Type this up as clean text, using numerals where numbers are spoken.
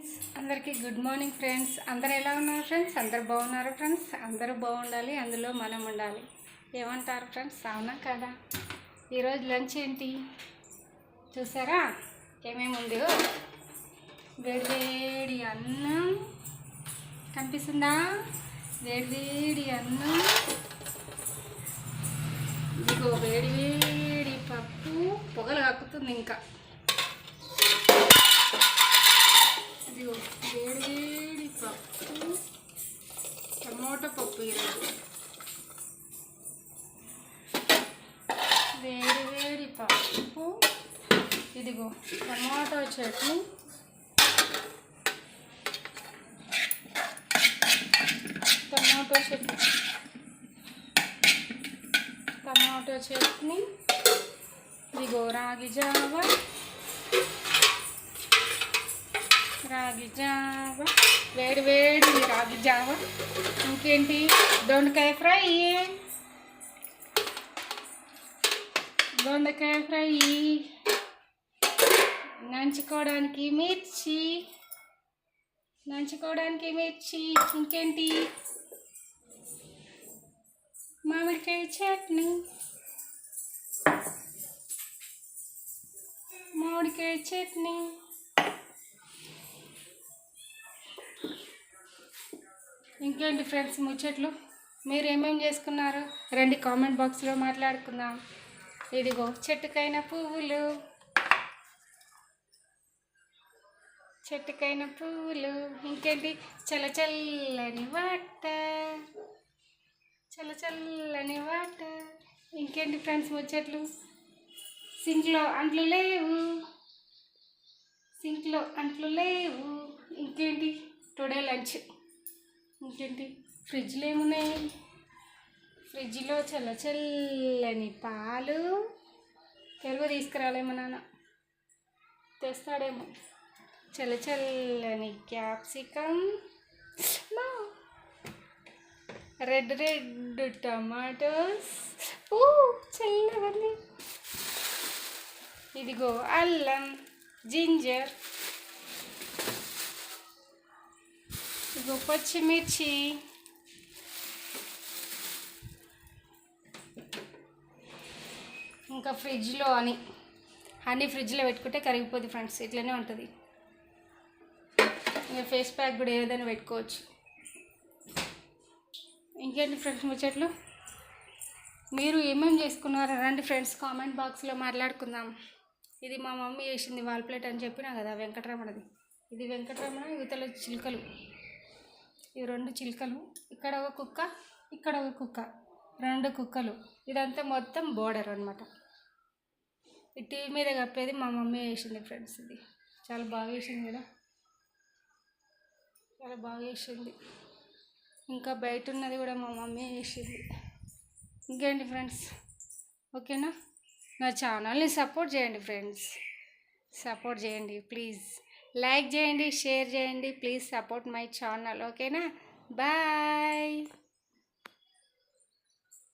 Friends అందరికీ good morning friends. అందరు ఎలా ఉన్నారు ఫ్రెండ్స్? అందరు బాగున్నారు ఫ్రెండ్స్. అందరూ బాగుండాలి, అందులో మనం ఉండాలి. ఏమంటారు ఫ్రెండ్స్? అవునా కదా? ఈరోజు లంచ్ ఏంటి చూసారా? ఏమేమి ఉందో. వేడి అన్నం కనిపిస్తుందా? వేడి అన్నం, ఇదిగో వేడి పప్పు, పొగలు కక్కుతుంది. ఇంకా ఇదిగో వేడి పప్పు, టమోటా పప్పు. ఈరోజు వేడి పప్పు, ఇదిగో టమాటో చట్నీ, టమాటో చట్నీ, ఇదిగో రాగి జావ, వేడి రాగి జావ. ఇంకేంటి? దొండకాయ ఫ్రై, నంచుకోవడానికి మిర్చి. ఇంకేంటి? మామిడికాయ చట్నీ, ఇంకేంటి ఫ్రెండ్స్ ముచ్చట్లు? మీరు ఏమేమి చేసుకున్నారు రండి కామెంట్ బాక్స్లో మాట్లాడుకుందాం. ఇదిగో చెట్టుకైన పువ్వులు, ఇంకేంటి? చల్లచల్లని వాటర్. ఇంకేంటి ఫ్రెండ్స్ ముచ్చట్లు? సింక్లో అంట్లు లేవు. ఇంకేంటి? Today lunch. ఇంకేంటి? ఫ్రిడ్జ్లో ఏమున్నాయి? ఫ్రిడ్జ్లో చల్లని పాలు. పెరుగు తీసుకురాలేమో నాన్న, తెస్తాడేమో. చల్లని క్యాప్సికమ్, రెడ్ టమాటోస్, చల్లవన్నీ. ఇదిగో అల్లం, జింజర్, ఇదిగో పచ్చిమిర్చి, ఇంకా ఫ్రిడ్జ్లో హనీ ఫ్రిడ్జ్లో పెట్టుకుంటే కరిగిపోద్ది ఫ్రెండ్స్. ఇట్లనే ఉంటుంది. ఇంకా ఫేస్ ప్యాక్ కూడా ఏదైనా పెట్టుకోవచ్చు. ఇంకేంటి ఫ్రెండ్స్ ముచ్చట్లు? మీరు ఏమేమి చేసుకున్నారో రండి ఫ్రెండ్స్ కామెంట్ బాక్స్లో మాట్లాడుకుందాం. ఇది మా మమ్మీ చేసింది వాల్ ప్లేట్ అని చెప్పినా కదా, వెంకటరమణది. ఇది వెంకటరమణ, యువతల చిలుకలు. ఇవి 2 చిలుకలు. ఇక్కడ ఒక కుక్క, ఇక్కడ ఒక కుక్క, 2 కుక్కలు. ఇదంతా మొత్తం బోర్డర్ అనమాట. ఈ టీవీ మీద కప్పేది మా మమ్మీ వేసింది ఫ్రెండ్స్. ఇది చాలా బాగా వేసింది కదా, చాలా బాగా వేసింది. ఇంకా బయట ఉన్నది కూడా మా మమ్మీ వేసింది. ఇంకేంటి ఫ్రెండ్స్? ఓకేనా? నా ఛానల్ని సపోర్ట్ చేయండి ఫ్రెండ్స్, సపోర్ట్ చేయండి ప్లీజ్. లైక్ చేయండి, షేర్ చేయండి ప్లీజ్. Support my channel. ఓకేనా? బాయ్.